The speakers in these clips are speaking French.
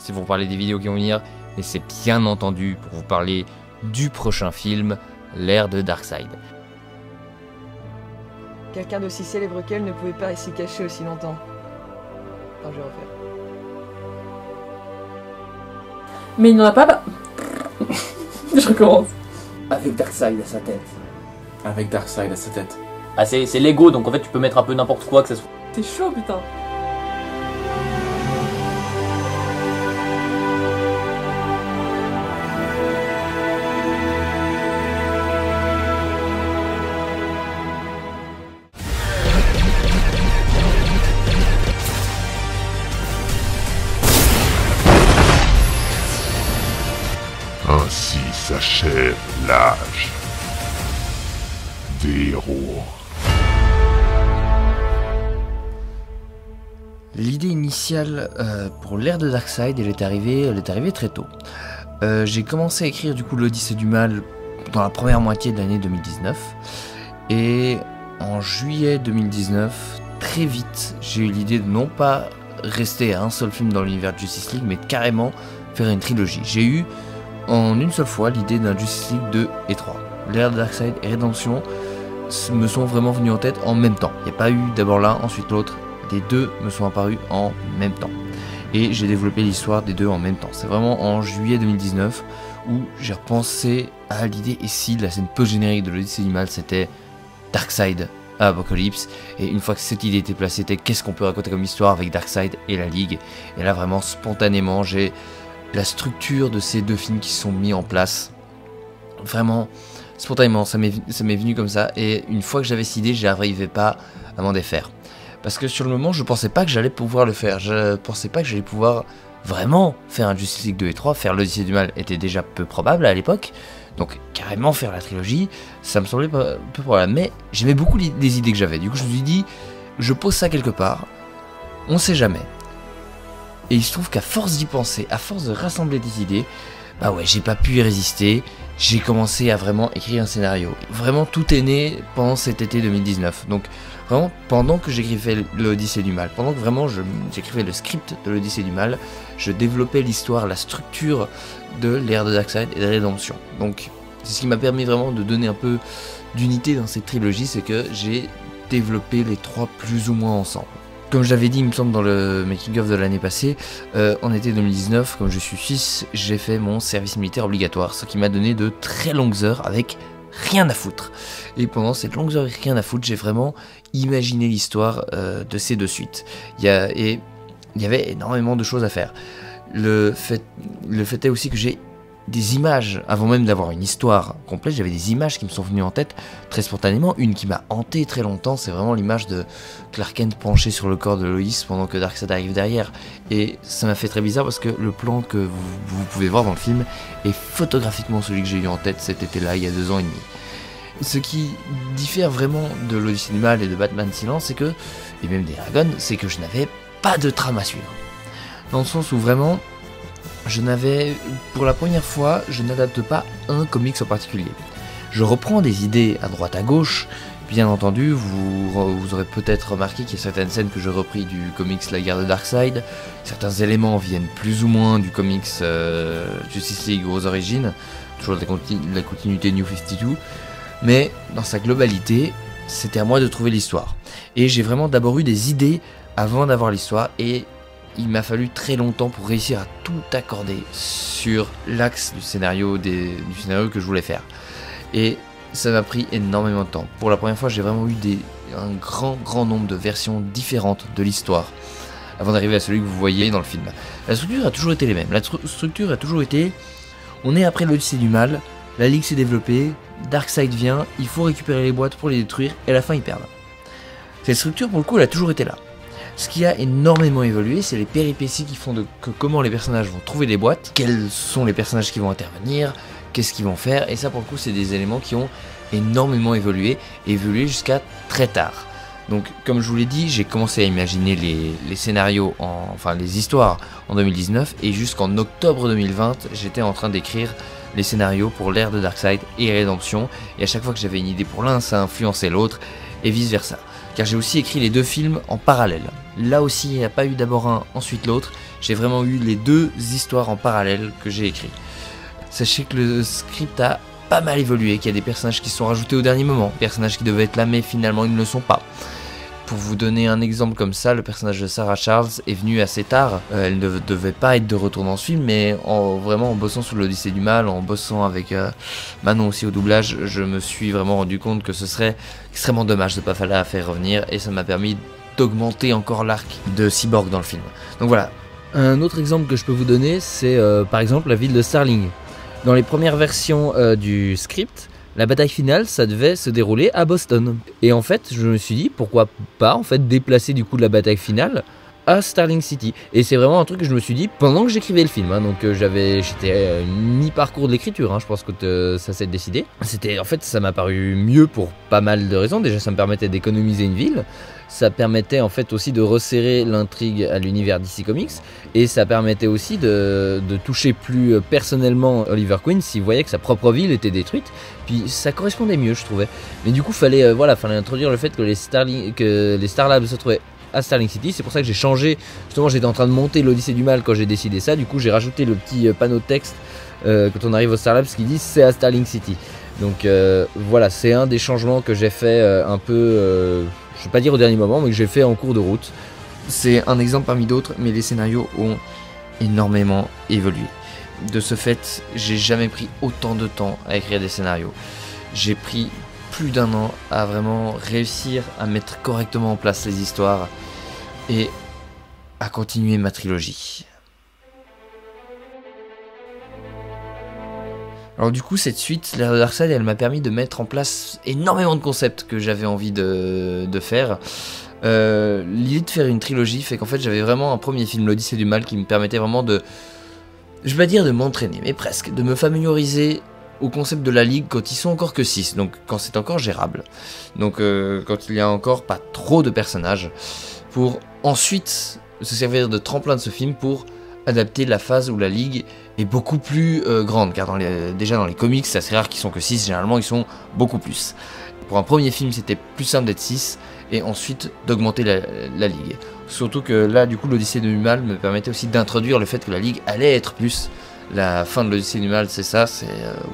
c'est pour parler des vidéos qui vont venir, mais c'est bien entendu pour vous parler du prochain film, l'ère de Darkseid. Quelqu'un d'aussi célèbre qu'elle ne pouvait pas s'y cacher aussi longtemps. Attends, je vais refaire. Mais il n'en a pas... Je recommence. Avec Darkseid à sa tête. Avec Darkseid à sa tête. Ah, c'est Lego, donc en fait tu peux mettre un peu n'importe quoi que ça soit. C'est chaud, putain. Ainsi s'achève l'âge des héros. L'idée initiale pour l'ère de Darkseid, elle est arrivée très tôt. J'ai commencé à écrire du coup l'Odyssée du Mal dans la première moitié de l'année 2019. Et en juillet 2019, très vite, j'ai eu l'idée de non pas rester à un seul film dans l'univers de Justice League, mais de carrément faire une trilogie. J'ai eu en une seule fois l'idée d'un Justice League 2 et 3. L'ère de Darkseid et Rédemption me sont vraiment venus en tête en même temps. Il n'y a pas eu d'abord l'un, ensuite l'autre. Les deux me sont apparus en même temps. Et j'ai développé l'histoire des deux en même temps. C'est vraiment en juillet 2019 où j'ai repensé à l'idée et si la scène post-générique de l'Odyssée du Mal c'était Darkseid à Apocalypse. Et une fois que cette idée était placée, c'était qu'est-ce qu'on peut raconter comme histoire avec Darkseid et la Ligue. Et là vraiment spontanément j'ai la structure de ces deux films qui se sont mis en place. Vraiment spontanément, ça m'est venu comme ça. Et une fois que j'avais cette idée, j'arrivais pas à m'en défaire. Parce que sur le moment, je pensais pas que j'allais pouvoir le faire. Je pensais pas que j'allais pouvoir vraiment faire un Justice League 2 et 3. Faire l'Odyssée du Mal était déjà peu probable à l'époque. Donc carrément faire la trilogie, ça me semblait peu probable. Mais j'aimais beaucoup les idées que j'avais. Du coup, je me suis dit, je pose ça quelque part. On sait jamais. Et il se trouve qu'à force d'y penser, à force de rassembler des idées, bah ouais, j'ai pas pu y résister. J'ai commencé à vraiment écrire un scénario. Vraiment, tout est né pendant cet été 2019. Donc, vraiment, pendant que j'écrivais l'Odyssée du Mal, pendant que vraiment j'écrivais le script de l'Odyssée du Mal, je développais l'histoire, la structure de l'ère de Darkseid et de Rédemption. Donc, c'est ce qui m'a permis vraiment de donner un peu d'unité dans cette trilogie, c'est que j'ai développé les trois plus ou moins ensemble. Comme je l'avais dit, il me semble, dans le making-of de l'année passée, en été 2019, comme je suis suisse, j'ai fait mon service militaire obligatoire, ce qui m'a donné de très longues heures avec rien à foutre. Et pendant cette longue heure avec rien à foutre, j'ai vraiment imaginé l'histoire de ces deux suites. Et il y avait énormément de choses à faire. Le fait est aussi que j'ai des images, avant même d'avoir une histoire complète, j'avais des images qui me sont venues en tête très spontanément. Une qui m'a hanté très longtemps, c'est vraiment l'image de Clark Kent penché sur le corps de Lois pendant que Darkseid arrive derrière. Et ça m'a fait très bizarre parce que le plan que vous pouvez voir dans le film est photographiquement celui que j'ai eu en tête cet été-là, il y a 2 ans et demi. Ce qui diffère vraiment de l'Odyssée du Mal et de Batman Silence, c'est que, et même des Dragons, c'est que je n'avais pas de trame à suivre. Dans le sens où vraiment, pour la première fois, je n'adapte pas un comics en particulier. Je reprends des idées à droite à gauche, bien entendu, vous aurez peut-être remarqué qu'il y a certaines scènes que j'ai repris du comics La Guerre de Darkseid, certains éléments viennent plus ou moins du comics Justice League aux origines, toujours la continuité New 52, mais dans sa globalité, c'était à moi de trouver l'histoire. Et j'ai vraiment d'abord eu des idées avant d'avoir l'histoire, et il m'a fallu très longtemps pour réussir à tout accorder sur l'axe du scénario que je voulais faire. Et ça m'a pris énormément de temps. Pour la première fois, j'ai vraiment eu un grand nombre de versions différentes de l'histoire avant d'arriver à celui que vous voyez dans le film. La structure a toujours été les mêmes. La structure a toujours été, on est après l'Odyssée du Mal, la Ligue s'est développée, Darkseid vient, il faut récupérer les boîtes pour les détruire, et à la fin ils perdent. Cette structure, pour le coup, elle a toujours été là. Ce qui a énormément évolué, c'est les péripéties qui font comment les personnages vont trouver les boîtes, quels sont les personnages qui vont intervenir, qu'est-ce qu'ils vont faire, et ça pour le coup c'est des éléments qui ont énormément évolué jusqu'à très tard. Donc comme je vous l'ai dit, j'ai commencé à imaginer les scénarios, les histoires en 2019, et jusqu'en octobre 2020, j'étais en train d'écrire les scénarios pour l'ère de Darkseid et Rédemption, et à chaque fois que j'avais une idée pour l'un, ça influençait l'autre, et vice versa. car j'ai aussi écrit les 2 films en parallèle. Là aussi, il n'y a pas eu d'abord un, ensuite l'autre, j'ai vraiment eu les 2 histoires en parallèle que j'ai écrites. Sachez que le script a pas mal évolué, qu'il y a des personnages qui sont rajoutés au dernier moment, personnages qui devaient être là mais finalement ils ne le sont pas. Pour vous donner un exemple comme ça, le personnage de Sarah Charles est venu assez tard. Elle ne devait pas être de retour dans ce film, mais vraiment en bossant sur l'Odyssée du Mal, en bossant avec Manon aussi au doublage, je me suis vraiment rendu compte que ce serait extrêmement dommage de ne pas la faire revenir, et ça m'a permis d'augmenter encore l'arc de Cyborg dans le film. Donc voilà. Un autre exemple que je peux vous donner, c'est par exemple la ville de Starling. Dans les premières versions du script, la bataille finale, ça devait se dérouler à Boston. Et en fait, je me suis dit, pourquoi pas en fait déplacer du coup de la bataille finale à Starling City. Et c'est vraiment un truc que je me suis dit pendant que j'écrivais le film. Donc j'étais mi-parcours de l'écriture, je pense que ça s'est décidé. En fait, ça m'a paru mieux pour pas mal de raisons. Déjà, ça me permettait d'économiser une ville. Ça permettait en fait aussi de resserrer l'intrigue à l'univers DC Comics, et ça permettait aussi de toucher plus personnellement Oliver Queen s'il voyait que sa propre ville était détruite. Puis ça correspondait mieux, je trouvais. Mais du coup, fallait introduire le fait que les Star Labs se trouvaient à Starling City. C'est pour ça que j'ai changé. Justement, j'étais en train de monter l'Odyssée du Mal quand j'ai décidé ça. Du coup, j'ai rajouté le petit panneau de texte quand on arrive au Star Labs qui dit c'est à Starling City. Donc voilà, c'est un des changements que j'ai fait un peu. Je ne vais pas dire au dernier moment, mais que j'ai fait en cours de route. C'est un exemple parmi d'autres, mais les scénarios ont énormément évolué. De ce fait, j'ai jamais pris autant de temps à écrire des scénarios. J'ai pris plus d'1 an à vraiment réussir à mettre correctement en place les histoires et à continuer ma trilogie. Alors du coup, cette suite, l'ère de Darkseid, elle m'a permis de mettre en place énormément de concepts que j'avais envie de faire. L'idée de faire une trilogie fait qu'en fait j'avais vraiment un premier film, l'Odyssée du Mal, qui me permettait vraiment de... Je vais pas dire de m'entraîner, mais presque, de me familiariser au concept de la Ligue quand ils sont encore que 6, donc quand c'est encore gérable. Donc quand il y a encore pas trop de personnages, pour ensuite se servir de tremplin de ce film pour adapter la phase où la Ligue est beaucoup plus grande, car déjà dans les comics, c'est assez rare qu'ils sont que 6, généralement ils sont beaucoup plus. Pour un premier film, c'était plus simple d'être 6, et ensuite d'augmenter la Ligue. Surtout que là, du coup, l'Odyssée du Mal me permettait aussi d'introduire le fait que la Ligue allait être plus. La fin de l'Odyssée du Mal, c'est ça, c'est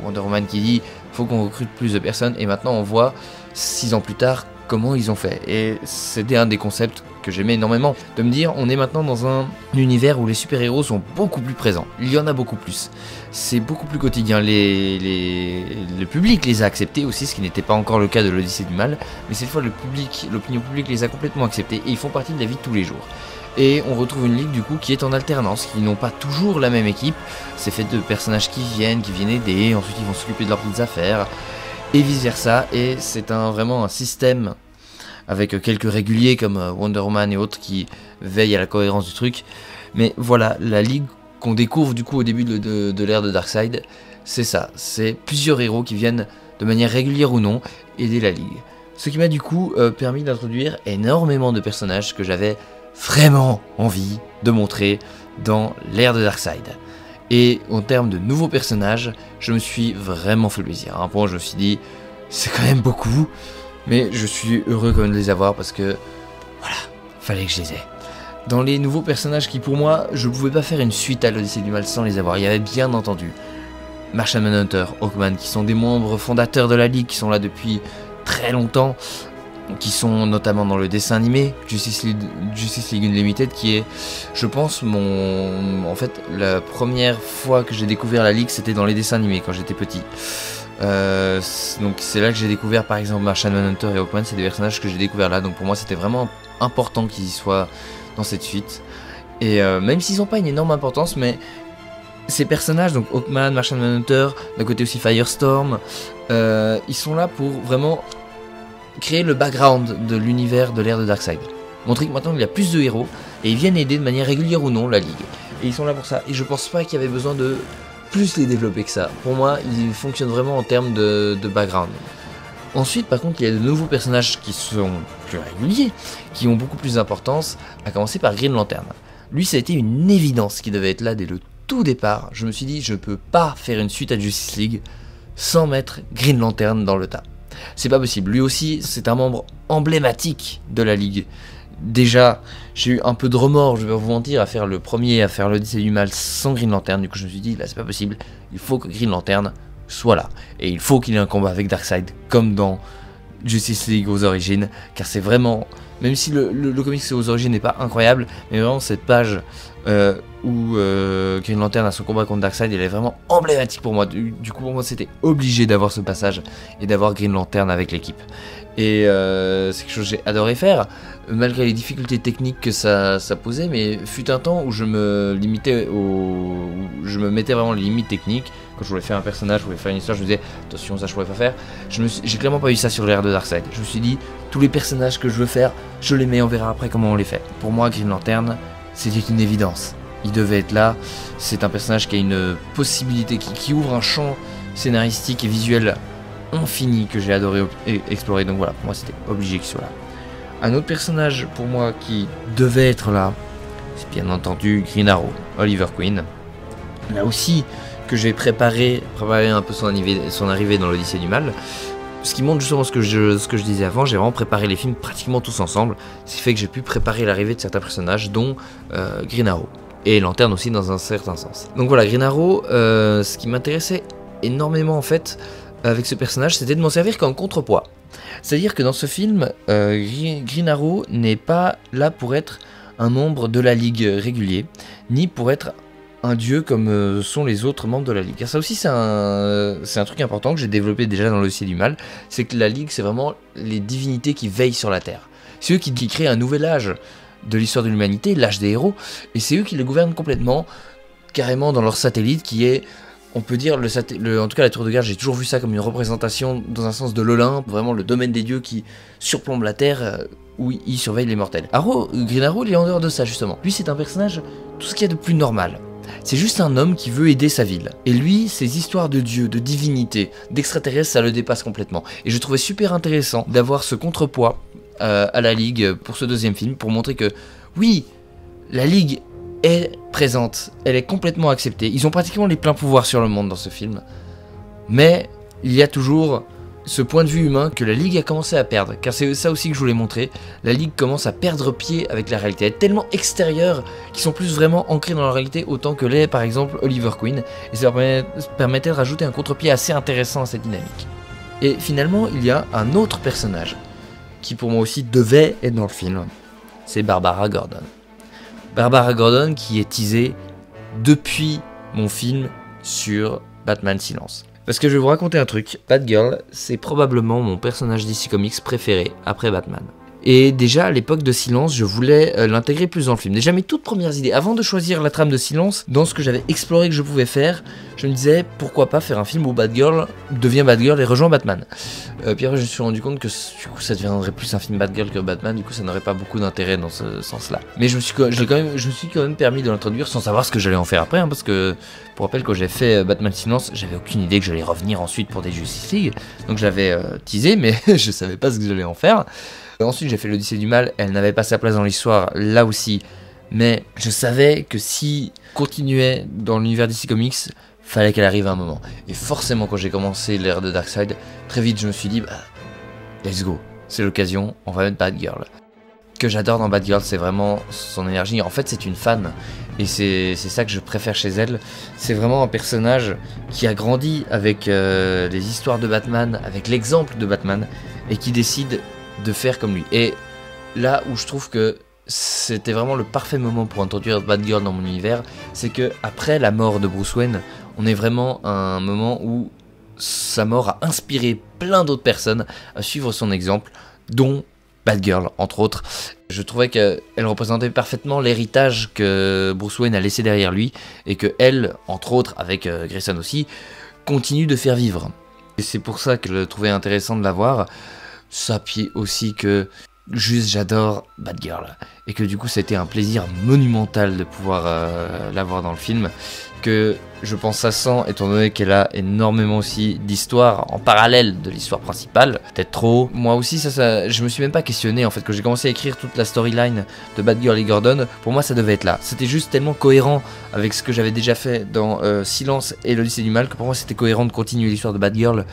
Wonder Woman qui dit « faut qu'on recrute plus de personnes », et maintenant on voit, 6 ans plus tard, comment ils ont fait. Et c'était un des concepts que j'aimais énormément, de me dire on est maintenant dans un univers où les super-héros sont beaucoup plus présents, il y en a beaucoup plus, c'est beaucoup plus quotidien, le public les a acceptés aussi, ce qui n'était pas encore le cas de l'Odyssée du Mal, mais cette fois l'opinion publique les a complètement acceptés et ils font partie de la vie de tous les jours. Et on retrouve une ligue du coup qui est en alternance, qui n'ont pas toujours la même équipe, c'est fait de personnages qui viennent aider, ensuite ils vont s'occuper de leurs petites affaires, et vice versa, et c'est vraiment un système avec quelques réguliers comme Wonder Woman et autres qui veillent à la cohérence du truc. Mais voilà, la ligue qu'on découvre du coup au début de l'ère de Darkseid, c'est ça, c'est plusieurs héros qui viennent de manière régulière ou non aider la ligue. Ce qui m'a du coup permis d'introduire énormément de personnages que j'avais vraiment envie de montrer dans l'ère de Darkseid. Et en termes de nouveaux personnages, je me suis vraiment fait plaisir. À un point où je me suis dit, c'est quand même beaucoup, mais je suis heureux quand même de les avoir parce que, voilà, fallait que je les ai. Dans les nouveaux personnages qui pour moi, je pouvais pas faire une suite à l'Odyssée du Mal sans les avoir, il y avait bien entendu Martian Manhunter, Hawkman, qui sont des membres fondateurs de la Ligue, qui sont là depuis très longtemps, qui sont notamment dans le dessin animé Justice League Unlimited, qui est, je pense, en fait, la première fois que j'ai découvert la Ligue, c'était dans les dessins animés quand j'étais petit. Donc c'est là que j'ai découvert par exemple Martian Manhunter et Hawkman, c'est des personnages que j'ai découvert là, donc pour moi c'était vraiment important qu'ils soient dans cette suite. Et même s'ils n'ont pas une énorme importance, mais ces personnages, donc Hawkman, Martian Manhunter, d'un côté aussi Firestorm, ils sont là pour vraiment créer le background de l'univers de l'ère de Darkseid. Montrer que maintenant il y a plus de héros et ils viennent aider de manière régulière ou non la Ligue. Et ils sont là pour ça. Et je pense pas qu'il y avait besoin de plus les développer que ça. Pour moi, ils fonctionnent vraiment en termes de background. Ensuite, par contre, il y a de nouveaux personnages qui sont plus réguliers, qui ont beaucoup plus d'importance, à commencer par Green Lantern. Lui, ça a été une évidence qui devait être là dès le tout départ. Je me suis dit, je peux pas faire une suite à Justice League sans mettre Green Lantern dans le tas. C'est pas possible. Lui aussi, c'est un membre emblématique de la Ligue. Déjà, j'ai eu un peu de remords, je vais vous mentir, à faire le premier, à faire l'Odyssée du Mal sans Green Lantern. Du coup, je me suis dit, là, c'est pas possible. Il faut que Green Lantern soit là. Et il faut qu'il ait un combat avec Darkseid, comme dans Justice League aux origines. Car c'est vraiment, même si le comics aux origines n'est pas incroyable, mais vraiment cette page où Green Lantern a son combat contre Darkseid, elle est vraiment emblématique pour moi. Du coup, pour moi, c'était obligé d'avoir ce passage et d'avoir Green Lantern avec l'équipe. Et c'est quelque chose que j'ai adoré faire, malgré les difficultés techniques que ça posait, mais fut un temps où je me mettais vraiment les limites techniques. Quand je voulais faire un personnage, je voulais faire une histoire, je me disais attention, ça je pourrais pas faire. J'ai clairement pas eu ça sur l'ère de Darkseid. Je me suis dit, tous les personnages que je veux faire, je les mets, on verra après comment on les fait. Pour moi, Green Lantern, c'était une évidence. Il devait être là. C'est un personnage qui a une possibilité, qui ouvre un champ scénaristique et visuel infini que j'ai adoré explorer. Donc voilà, pour moi c'était obligé qu'il soit là. Un autre personnage pour moi qui devait être là, c'est bien entendu Green Arrow, Oliver Queen. Là aussi que j'ai préparé un peu son arrivée dans l'Odyssée du Mal. Ce qui montre justement ce que je disais avant, j'ai vraiment préparé les films pratiquement tous ensemble, ce qui fait que j'ai pu préparer l'arrivée de certains personnages, dont Green Arrow. Et Lanterne aussi dans un certain sens. Donc voilà, Green Arrow, ce qui m'intéressait énormément en fait avec ce personnage, c'était de m'en servir comme contrepoids. C'est-à-dire que dans ce film, Green Arrow n'est pas là pour être un membre de la Ligue régulier, ni pour être un dieu comme sont les autres membres de la Ligue. Car ça aussi c'est un truc important que j'ai développé déjà dans l'Odyssée du Mal, c'est que la Ligue c'est vraiment les divinités qui veillent sur la Terre. C'est eux qui créent un nouvel âge de l'histoire de l'humanité, l'âge des héros, et c'est eux qui le gouvernent complètement, carrément dans leur satellite qui est, on peut dire, en tout cas la tour de garde, j'ai toujours vu ça comme une représentation dans un sens de l'Olympe, vraiment le domaine des dieux qui surplombe la Terre, où il surveille les mortels. Green Arrow, il est en dehors de ça justement. Lui c'est un personnage, tout ce qu'il y a de plus normal. C'est juste un homme qui veut aider sa ville. Et lui, ses histoires de dieux, de divinités, d'extraterrestres, ça le dépasse complètement. Et je trouvais super intéressant d'avoir ce contrepoids à la Ligue pour ce deuxième film, pour montrer que, oui, la Ligue est présente, elle est complètement acceptée. Ils ont pratiquement les pleins pouvoirs sur le monde dans ce film. Mais il y a toujours ce point de vue humain que la Ligue a commencé à perdre, car c'est ça aussi que je voulais montrer. La Ligue commence à perdre pied avec la réalité. Elle est tellement extérieure qu'ils sont plus vraiment ancrés dans la réalité autant que l'est par exemple Oliver Queen, et ça leur permettait de rajouter un contre-pied assez intéressant à cette dynamique. Et finalement, il y a un autre personnage qui pour moi aussi devait être dans le film, c'est Barbara Gordon. Barbara Gordon qui est teasée depuis mon film sur Batman Silence. Parce que je vais vous raconter un truc, Batgirl, c'est probablement mon personnage DC Comics préféré après Batman. Et déjà à l'époque de Silence, je voulais l'intégrer plus dans le film. Déjà mes toutes premières idées, avant de choisir la trame de Silence, dans ce que j'avais exploré que je pouvais faire, je me disais pourquoi pas faire un film où Batgirl devient Batgirl et rejoint Batman. Puis après je me suis rendu compte que du coup ça deviendrait plus un film Batgirl que Batman, du coup ça n'aurait pas beaucoup d'intérêt dans ce sens-là. Mais je me suis quand même permis de l'introduire sans savoir ce que j'allais en faire après, hein, parce que pour rappel quand j'ai fait Batman Silence, j'avais aucune idée que j'allais revenir ensuite pour des Justice League, donc j'avais teasé mais je savais pas ce que j'allais en faire. Ensuite j'ai fait l'Odyssée du Mal, elle n'avait pas sa place dans l'histoire là aussi, mais je savais que si continuait dans l'univers DC Comics, fallait qu'elle arrive à un moment. Et forcément quand j'ai commencé l'ère de Darkseid, très vite je me suis dit let's go, c'est l'occasion, on va mettre Batgirl. Ce que j'adore dans Batgirl, c'est vraiment son énergie. En fait c'est une fan, et c'est ça que je préfère chez elle. C'est vraiment un personnage qui a grandi avec les histoires de Batman, avec l'exemple de Batman, et qui décide de faire comme lui. Et là où je trouve que c'était vraiment le parfait moment pour introduire Batgirl dans mon univers, c'est que après la mort de Bruce Wayne, on est vraiment à un moment où sa mort a inspiré plein d'autres personnes à suivre son exemple, dont Batgirl entre autres. Je trouvais qu'elle représentait parfaitement l'héritage que Bruce Wayne a laissé derrière lui, et que elle, entre autres avec Grayson aussi, continue de faire vivre. Et c'est pour ça que je trouvais intéressant de la voir. Ça, puis aussi que juste j'adore Batgirl, et que du coup c'était un plaisir monumental de pouvoir la voir dans le film, que je pense à 100 étant donné qu'elle a énormément aussi d'histoires en parallèle de l'histoire principale, peut-être trop. Moi aussi je me suis même pas questionné en fait, quand j'ai commencé à écrire toute la storyline de Batgirl et Gordon, pour moi ça devait être là. C'était juste tellement cohérent avec ce que j'avais déjà fait dans Silence et l'Odyssée du Mal que pour moi c'était cohérent de continuer l'histoire de Batgirl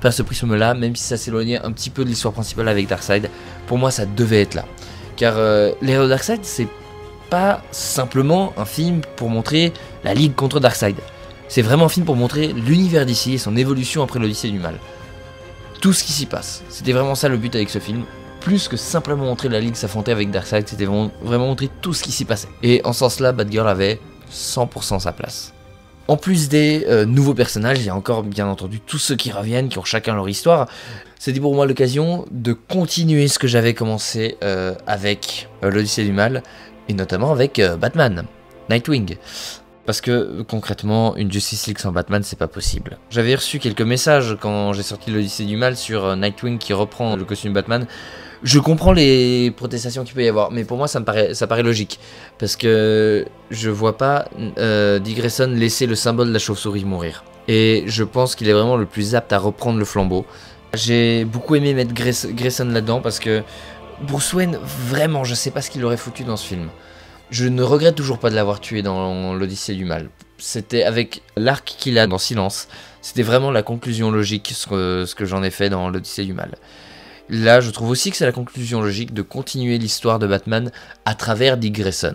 par ce prisme-là, même si ça s'éloignait un petit peu de l'histoire principale avec Darkseid. Pour moi ça devait être là, car l'ère de Darkseid c'est pas simplement un film pour montrer la Ligue contre Darkseid. C'est vraiment un film pour montrer l'univers d'ici et son évolution après l'Odyssée du Mal. Tout ce qui s'y passe. C'était vraiment ça le but avec ce film. Plus que simplement montrer la Ligue s'affronter avec Darkseid, c'était vraiment montrer tout ce qui s'y passait. Et en ce sens-là, Batgirl avait 100% sa place. En plus des nouveaux personnages, il y a encore bien entendu tous ceux qui reviennent, qui ont chacun leur histoire. C'était pour moi l'occasion de continuer ce que j'avais commencé avec l'Odyssée du Mal, et notamment avec Batman, Nightwing. Parce que concrètement, une Justice League sans Batman, c'est pas possible. J'avais reçu quelques messages quand j'ai sorti l'Odyssée du Mal sur Nightwing qui reprend le costume Batman. Je comprends les protestations qu'il peut y avoir, mais pour moi ça paraît logique. Parce que je vois pas Dick Grayson laisser le symbole de la chauve-souris mourir. Et je pense qu'il est vraiment le plus apte à reprendre le flambeau. J'ai beaucoup aimé mettre Grayson là-dedans parce que Bruce Wayne, vraiment, je sais pas ce qu'il aurait foutu dans ce film. Je ne regrette toujours pas de l'avoir tué dans l'Odyssée du Mal. C'était avec l'arc qu'il a dans Silence. C'était vraiment la conclusion logique, ce que j'en ai fait dans l'Odyssée du Mal. Là, je trouve aussi que c'est la conclusion logique de continuer l'histoire de Batman à travers Dick Grayson.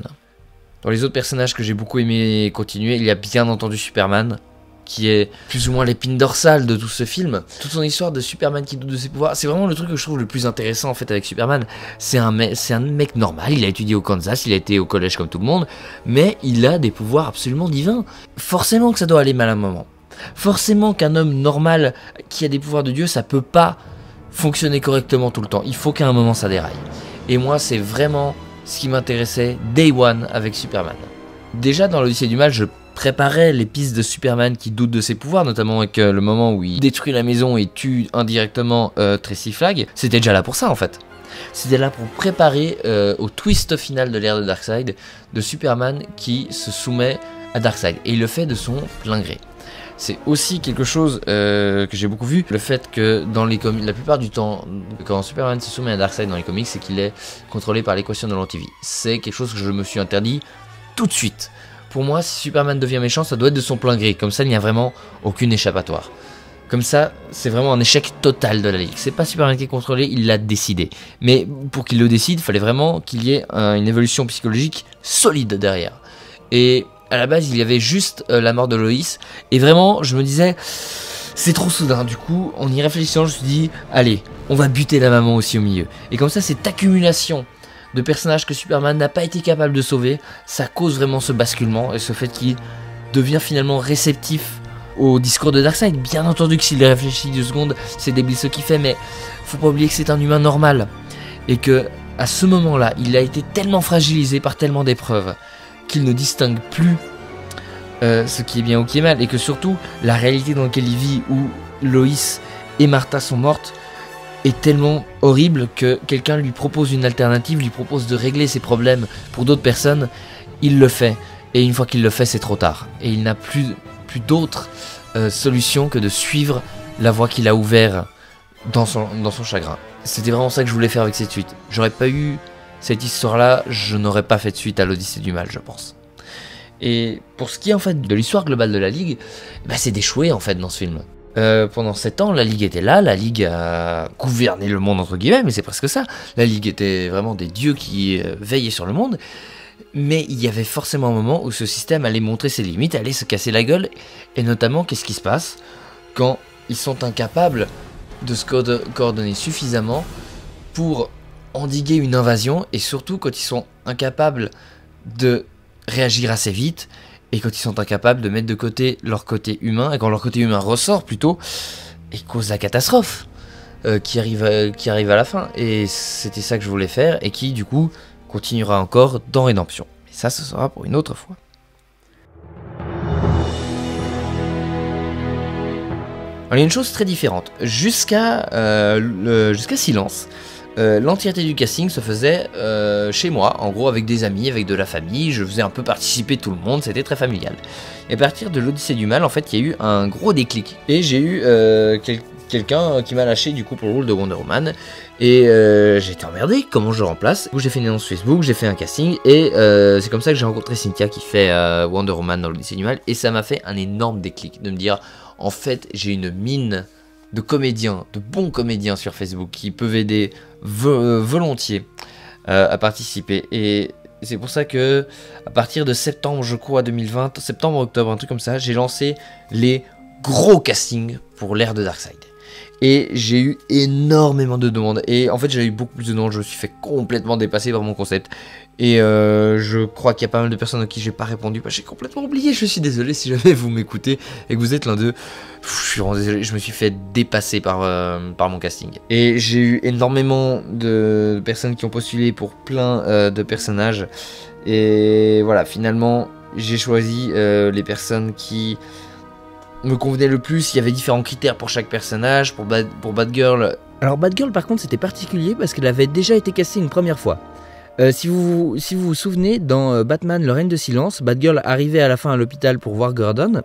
Dans les autres personnages que j'ai beaucoup aimé continuer, il y a bien entendu Superman, qui est plus ou moins l'épine dorsale de tout ce film. Toute son histoire de Superman qui doute de ses pouvoirs, c'est vraiment le truc que je trouve le plus intéressant en fait avec Superman. C'est un mec normal, il a étudié au Kansas, il a été au collège comme tout le monde, mais il a des pouvoirs absolument divins. Forcément que ça doit aller mal à un moment. Forcément qu'un homme normal qui a des pouvoirs de Dieu, ça peut pas fonctionner correctement tout le temps. Il faut qu'à un moment ça déraille. Et moi, c'est vraiment ce qui m'intéressait Day One avec Superman. Déjà dans l'Odyssée du Mal, je préparait les pistes de Superman qui doute de ses pouvoirs, notamment avec le moment où il détruit la maison et tue indirectement Tracy Flagg. C'était déjà là pour ça en fait. C'était là pour préparer au twist final de l'ère de Darkseid, de Superman qui se soumet à Darkseid. Et il le fait de son plein gré. C'est aussi quelque chose que j'ai beaucoup vu, le fait que dans les comics, la plupart du temps, quand Superman se soumet à Darkseid dans les comics, c'est qu'il est contrôlé par l'équation de l'antivie. C'est quelque chose que je me suis interdit tout de suite. Pour moi, si Superman devient méchant, ça doit être de son plein gré. Comme ça, il n'y a vraiment aucune échappatoire. Comme ça, c'est vraiment un échec total de la Ligue. C'est pas Superman qui est contrôlé, il l'a décidé. Mais pour qu'il le décide, il fallait vraiment qu'il y ait une évolution psychologique solide derrière. Et à la base, il y avait juste la mort de Loïs. Et vraiment, je me disais, c'est trop soudain. Du coup, en y réfléchissant, je me suis dit, allez, on va buter la maman aussi au milieu. Et comme ça, cette accumulation de personnages que Superman n'a pas été capable de sauver, ça cause vraiment ce basculement et ce fait qu'il devient finalement réceptif au discours de Darkseid. Bien entendu que s'il réfléchit 2 secondes, c'est débile ce qu'il fait, mais faut pas oublier que c'est un humain normal et que à ce moment-là, il a été tellement fragilisé par tellement d'épreuves qu'il ne distingue plus ce qui est bien ou qui est mal, et que surtout la réalité dans laquelle il vit, où Loïs et Martha sont mortes, est tellement horrible que quelqu'un lui propose une alternative, lui propose de régler ses problèmes pour d'autres personnes, il le fait. Et une fois qu'il le fait, c'est trop tard. Et il n'a plus d'autre solution que de suivre la voie qu'il a ouverte dans son chagrin. C'était vraiment ça que je voulais faire avec cette suite. J'aurais pas eu cette histoire-là, je n'aurais pas fait de suite à l'Odyssée du Mal, je pense. Et pour ce qui est en fait de l'histoire globale de la Ligue, bah, c'est d'échouer en fait dans ce film. Pendant 7 ans, la Ligue était là, la Ligue a gouverné le monde entre guillemets, mais c'est presque ça. La Ligue était vraiment des dieux qui veillaient sur le monde, mais il y avait forcément un moment où ce système allait montrer ses limites, allait se casser la gueule, et notamment qu'est-ce qui se passe quand ils sont incapables de se coordonner suffisamment pour endiguer une invasion, et surtout quand ils sont incapables de réagir assez vite, et quand ils sont incapables de mettre de côté leur côté humain, et quand leur côté humain ressort plutôt, et cause la catastrophe qui arrive à la fin. Et c'était ça que je voulais faire, et qui du coup continuera encore dans Rédemption. Mais ça, ce sera pour une autre fois. Alors, il y a une chose très différente. Jusqu'à Silence, l'entièreté du casting se faisait chez moi, en gros avec des amis, avec de la famille, je faisais un peu participer tout le monde, c'était très familial. Et à partir de l'Odyssée du Mal, en fait, il y a eu un gros déclic. Et j'ai eu quelqu'un qui m'a lâché du coup pour le rôle de Wonder Woman. Et j'ai été emmerdé, comment je remplace. Du coup, j'ai fait une annonce Facebook, j'ai fait un casting, et c'est comme ça que j'ai rencontré Cynthia qui fait Wonder Woman dans l'Odyssée du Mal. Et ça m'a fait un énorme déclic de me dire, en fait, j'ai une mine de comédiens, de bons comédiens sur Facebook qui peuvent aider volontiers à participer. Et c'est pour ça que à partir de septembre, je crois 2020, septembre-octobre, un truc comme ça, j'ai lancé les gros castings pour l'ère de Darkseid. Et j'ai eu énormément de demandes. Et en fait, j'ai eu beaucoup plus de demandes. Je me suis fait complètement dépasser par mon concept. Et je crois qu'il y a pas mal de personnes à qui j'ai pas répondu. J'ai complètement oublié. Je suis désolé si jamais vous m'écoutez et que vous êtes l'un d'eux. Je suis vraiment désolé. Je me suis fait dépasser par mon casting. Et j'ai eu énormément de personnes qui ont postulé pour plein de personnages. Et voilà, finalement, j'ai choisi les personnes qui me convenait le plus. Il y avait différents critères pour chaque personnage. Pour Batgirl. Alors Batgirl par contre c'était particulier parce qu'elle avait déjà été castée une première fois. Si vous vous souvenez, dans Batman le règne de silence, Batgirl arrivait à la fin à l'hôpital pour voir Gordon.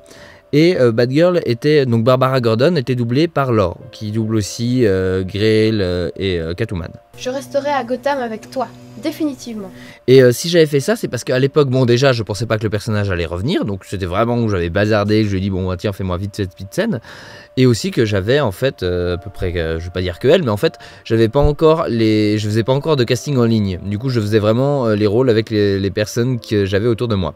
Et Batgirl était, donc Barbara Gordon était doublée par Laure, qui double aussi Grail et Catwoman. Je resterai à Gotham avec toi, définitivement. Et si j'avais fait ça, c'est parce qu'à l'époque, bon déjà, je pensais pas que le personnage allait revenir, donc c'était vraiment où j'avais bazardé, je lui ai dit bon tiens fais-moi vite cette petite scène. Et aussi que j'avais en fait, à peu près, je vais pas dire que elle, mais en fait, je faisais pas encore de casting en ligne. Du coup, je faisais vraiment les rôles avec les personnes que j'avais autour de moi.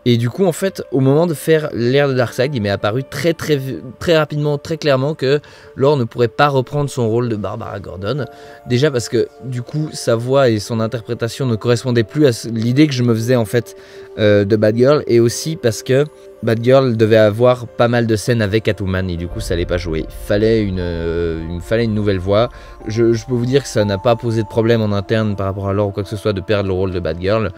Et du coup, en fait, au moment de faire l'ère de Darkseid, il m'est apparu très rapidement, très clairement que Laure ne pourrait pas reprendre son rôle de Barbara Gordon. Déjà parce que, du coup, sa voix et son interprétation ne correspondaient plus à l'idée que je me faisais, en fait, de Batgirl. Et aussi parce que Batgirl devait avoir pas mal de scènes avec Catwoman et du coup, ça allait pas jouer. Il me fallait une nouvelle voix. Je peux vous dire que ça n'a pas posé de problème en interne par rapport à Laure ou quoi que ce soit de perdre le rôle de Batgirl.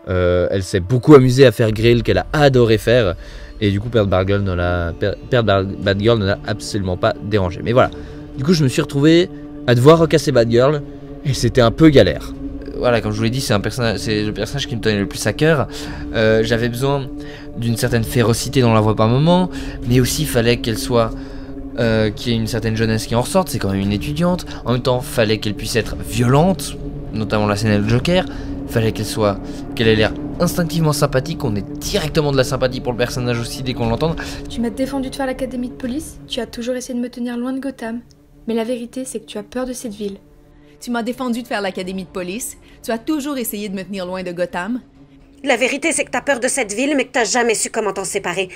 Elle s'est beaucoup amusée à faire Grail, qu'elle a adoré faire, et du coup perdre Batgirl ne l'a absolument pas dérangé. Mais voilà, du coup je me suis retrouvé à devoir recasser Batgirl, et c'était un peu galère. Voilà, comme je vous l'ai dit, c'est le personnage qui me tenait le plus à cœur. J'avais besoin d'une certaine férocité dans la voix par moment, mais aussi il fallait qu'elle soit... qu'il y ait une certaine jeunesse qui en ressorte, c'est quand même une étudiante. En même temps, fallait qu'elle puisse être violente, notamment la scène avec le Joker. Fallait qu'elle ait l'air instinctivement sympathique, qu'on ait directement de la sympathie pour le personnage aussi dès qu'on l'entende. Tu m'as défendu de faire l'académie de police, tu as toujours essayé de me tenir loin de Gotham. Mais la vérité, c'est que tu as peur de cette ville. Tu m'as défendu de faire l'académie de police, tu as toujours essayé de me tenir loin de Gotham. La vérité, c'est que t'as peur de cette ville, mais que t'as jamais su comment t'en séparer.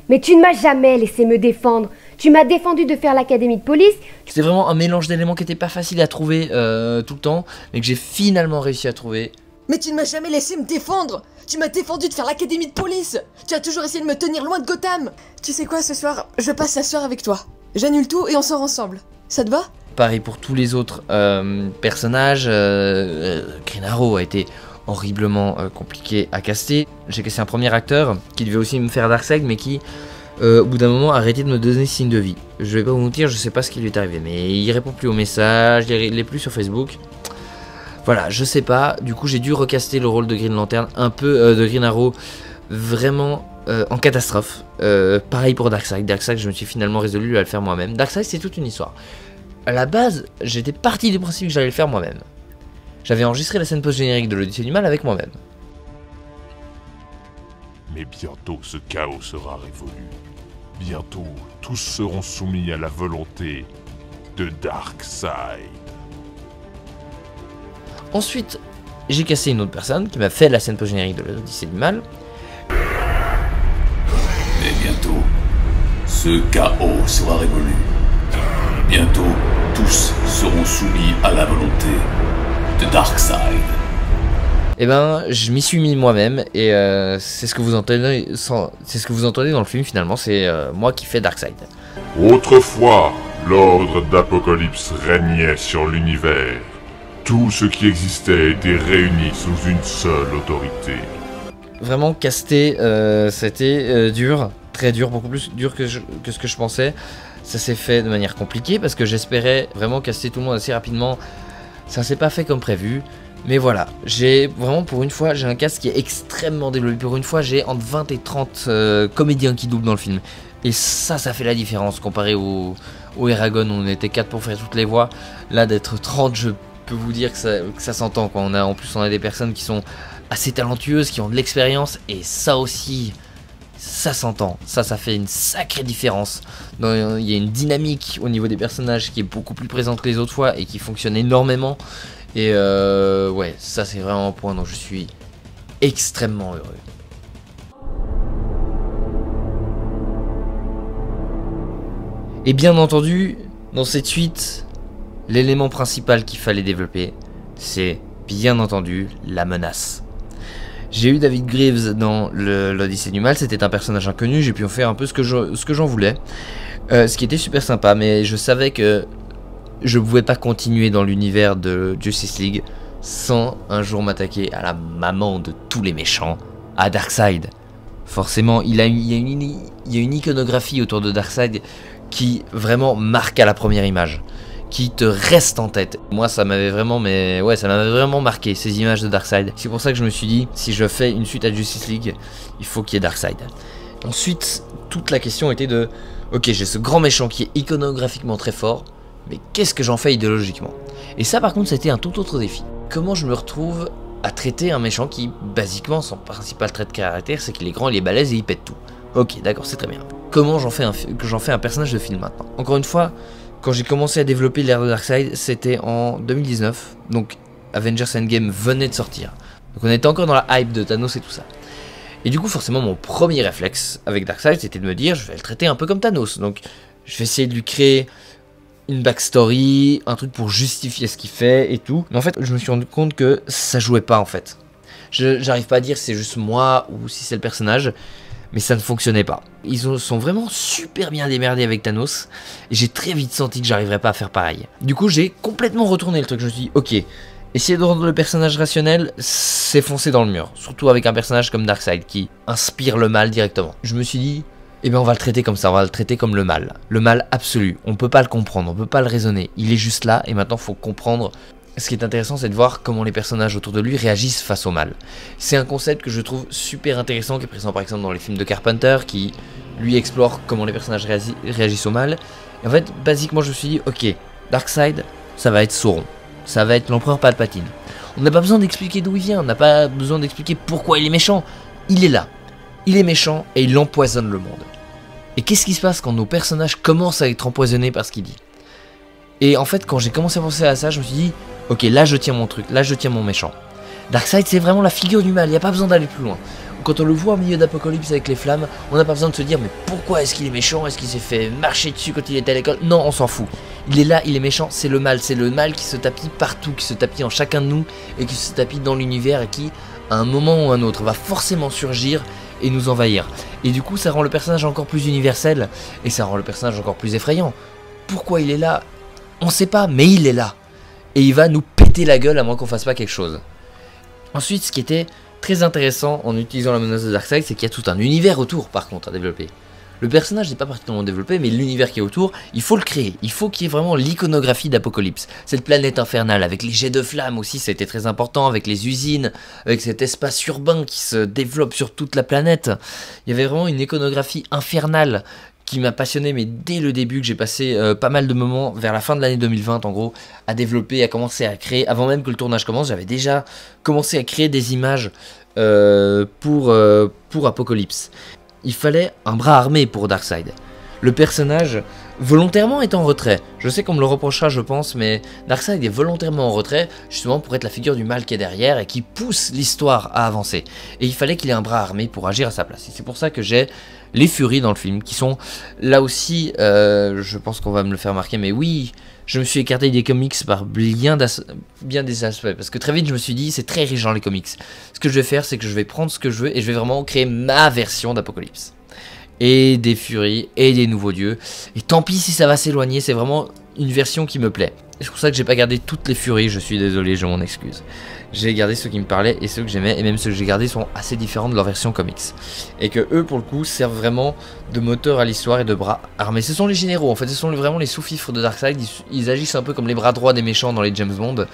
Mais tu ne m'as jamais laissé me défendre. Tu m'as défendu de faire l'académie de police. C'est vraiment un mélange d'éléments qui était pas facile à trouver tout le temps, mais que j'ai finalement réussi à trouver. Mais tu ne m'as jamais laissé me défendre. Tu m'as défendu de faire l'académie de police. Tu as toujours essayé de me tenir loin de Gotham. Tu sais quoi, ce soir, je passe la soirée avec toi. J'annule tout et on sort ensemble. Ça te va? Pareil pour tous les autres personnages. Green Arrow a été horriblement compliqué à caster. J'ai cassé un premier acteur qui devait aussi me faire Darkseid, mais qui, au bout d'un moment, a arrêté de me donner signe de vie. Je vais pas vous mentir, je sais pas ce qui lui est arrivé, mais il répond plus aux messages, il est plus sur Facebook. Voilà, je sais pas. Du coup, j'ai dû recaster le rôle de Green Lantern, un peu de Green Arrow, vraiment en catastrophe. Pareil pour Darkseid. Darkseid, je me suis finalement résolu à le faire moi-même. Darkseid, c'est toute une histoire. À la base, j'étais parti du principe que j'allais le faire moi-même. J'avais enregistré la scène post-générique de l'Odyssée du Mal avec moi-même. Mais bientôt ce chaos sera révolu. Bientôt, tous seront soumis à la volonté de Darkseid. Ensuite, j'ai cassé une autre personne qui m'a fait la scène post-générique de l'Odyssée du Mal. Mais bientôt, ce chaos sera révolu. Bientôt, tous seront soumis à la volonté de Darkseid. Eh ben, je m'y suis mis moi-même et c'est ce que vous entendez, dans le film finalement, c'est moi qui fais Darkseid. Autrefois, l'ordre d'Apocalypse régnait sur l'univers. Tout ce qui existait était réuni sous une seule autorité. Vraiment, caster, c'était dur, très dur, beaucoup plus dur que ce que je pensais. Ça s'est fait de manière compliquée parce que j'espérais vraiment caster tout le monde assez rapidement. Ça s'est pas fait comme prévu. Mais voilà, j'ai vraiment pour une fois, j'ai un cast qui est extrêmement développé. Pour une fois, j'ai entre 20 et 30 comédiens qui doublent dans le film. Et ça fait la différence comparé au Eragon où on était 4 pour faire toutes les voix. Là, d'être 30, je peux vous dire que ça s'entend, quoi. En plus, on a des personnes qui sont assez talentueuses, qui ont de l'expérience. Et ça aussi, ça s'entend. Ça fait une sacrée différence. Il y a une dynamique au niveau des personnages qui est beaucoup plus présente que les autres fois et qui fonctionne énormément. Et ouais, ça c'est vraiment un point dont je suis extrêmement heureux. Et bien entendu, dans cette suite, l'élément principal qu'il fallait développer, c'est bien entendu la menace. J'ai eu David Greaves dans l'Odyssée du Mal, c'était un personnage inconnu, j'ai pu en faire un peu ce que j'en voulais. Ce qui était super sympa, mais je savais que je pouvais pas continuer dans l'univers de Justice League sans un jour m'attaquer à la maman de tous les méchants, à Darkseid. Forcément, il y a une iconographie autour de Darkseid qui vraiment marque à la première image, qui te reste en tête. Moi, ça m'avait vraiment marqué ces images de Darkseid. C'est pour ça que je me suis dit, si je fais une suite à Justice League, il faut qu'il y ait Darkseid. Ensuite, toute la question était de, ok, j'ai ce grand méchant qui est iconographiquement très fort, mais qu'est-ce que j'en fais idéologiquement? Et ça par contre c'était un tout autre défi. Comment je me retrouve à traiter un méchant qui, basiquement, son principal trait de caractère, c'est qu'il est grand, il est balèze et il pète tout. Ok, d'accord, c'est très bien. Comment j'en fais un personnage de film maintenant? Encore une fois, quand j'ai commencé à développer l'ère de Darkseid, c'était en 2019, donc Avengers Endgame venait de sortir. Donc on était encore dans la hype de Thanos et tout ça. Et du coup, forcément, mon premier réflexe avec Darkseid, c'était de me dire, je vais le traiter un peu comme Thanos. Donc, je vais essayer de lui créer une backstory, un truc pour justifier ce qu'il fait et tout. Mais en fait, je me suis rendu compte que ça jouait pas en fait. J'arrive pas à dire si c'est juste moi ou si c'est le personnage, mais ça ne fonctionnait pas. Ils sont vraiment super bien démerdés avec Thanos, et j'ai très vite senti que j'arriverais pas à faire pareil. Du coup, j'ai complètement retourné le truc. Je me suis dit, ok, essayer de rendre le personnage rationnel, c'est foncer dans le mur. Surtout avec un personnage comme Darkseid qui inspire le mal directement. Je me suis dit, eh bien on va le traiter comme ça, on va le traiter comme le mal absolu. On peut pas le comprendre, on peut pas le raisonner, il est juste là et maintenant faut comprendre. Ce qui est intéressant, c'est de voir comment les personnages autour de lui réagissent face au mal. C'est un concept que je trouve super intéressant, qui est présent par exemple dans les films de Carpenter, qui lui explore comment les personnages réagissent au mal. Et en fait, basiquement je me suis dit, ok, Darkseid, ça va être Sauron, ça va être l'empereur Palpatine. On n'a pas besoin d'expliquer d'où il vient, on n'a pas besoin d'expliquer pourquoi il est méchant, il est là. Il est méchant et il empoisonne le monde. Et qu'est-ce qui se passe quand nos personnages commencent à être empoisonnés par ce qu'il dit? Et en fait, quand j'ai commencé à penser à ça, je me suis dit, ok, là je tiens mon truc, là je tiens mon méchant. Darkseid, c'est vraiment la figure du mal, il n'y a pas besoin d'aller plus loin. Quand on le voit au milieu d'Apocalypse avec les flammes, on n'a pas besoin de se dire, mais pourquoi est-ce qu'il est méchant? Est-ce qu'il s'est fait marcher dessus quand il était à l'école? Non, on s'en fout. Il est là, il est méchant, c'est le mal qui se tapit partout, qui se tapit en chacun de nous, et qui se tapit dans l'univers, et qui, à un moment ou un autre, va forcément surgir et nous envahir. Et du coup, ça rend le personnage encore plus universel, et ça rend le personnage encore plus effrayant. Pourquoi il est là? On sait pas, mais il est là. Et il va nous péter la gueule à moins qu'on fasse pas quelque chose. Ensuite, ce qui était très intéressant en utilisant la menace de Darkseid, c'est qu'il y a tout un univers autour, par contre, à développer. Le personnage n'est pas particulièrement développé, mais l'univers qui est autour, il faut le créer. Il faut qu'il y ait vraiment l'iconographie d'Apocalypse. Cette planète infernale, avec les jets de flammes aussi, c'était très important, avec les usines, avec cet espace urbain qui se développe sur toute la planète. Il y avait vraiment une iconographie infernale qui m'a passionné, mais dès le début, que j'ai passé pas mal de moments, vers la fin de l'année 2020 en gros, à développer, à commencer à créer. Avant même que le tournage commence, j'avais déjà commencé à créer des images pour Apocalypse. Il fallait un bras armé pour Darkseid. Le personnage, volontairement, est en retrait. Je sais qu'on me le reprochera, je pense, mais Darkseid est volontairement en retrait, justement pour être la figure du mal qui est derrière et qui pousse l'histoire à avancer. Et il fallait qu'il ait un bras armé pour agir à sa place. Et c'est pour ça que j'ai les Furies dans le film, qui sont là aussi, je pense qu'on va me le faire remarquer, mais oui, je me suis écarté des comics par bien des aspects, parce que très vite je me suis dit, c'est très riche dans les comics. Ce que je vais faire, c'est que je vais prendre ce que je veux, et je vais vraiment créer ma version d'Apocalypse. Et des Furies, et des nouveaux dieux, et tant pis si ça va s'éloigner, c'est vraiment une version qui me plaît. C'est pour ça que j'ai pas gardé toutes les Furies, je suis désolé, je m'en excuse. j'ai gardé ceux qui me parlaient et ceux que j'aimais, et même ceux que j'ai gardés sont assez différents de leur version comics. Et que eux, pour le coup, servent vraiment de moteur à l'histoire et de bras armés. Ce sont les généraux, en fait, ce sont vraiment les sous-fifres de Darkseid. Ils agissent un peu comme les bras droits des méchants dans les James Bond.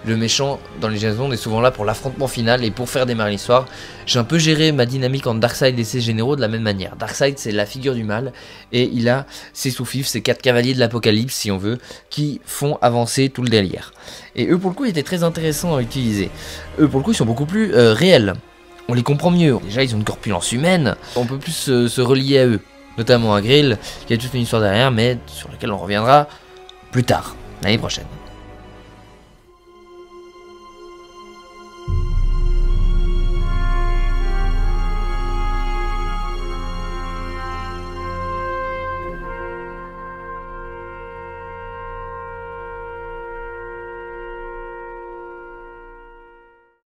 Le méchant dans les James Bond est souvent là pour l'affrontement final et pour faire démarrer l'histoire. J'ai un peu géré ma dynamique entre Darkseid et ses généraux de la même manière. Darkseid, c'est la figure du mal, et il a ses sous-fifres, ses 4 cavaliers de l'apocalypse, si on veut, qui font avancer tout le délire. Et eux, pour le coup, ils étaient très intéressants à utiliser. Eux, pour le coup, ils sont beaucoup plus réels. On les comprend mieux. Déjà, ils ont une corpulence humaine. On peut plus se relier à eux. Notamment à Grill, qui a toute une histoire derrière, mais sur laquelle on reviendra plus tard, l'année prochaine.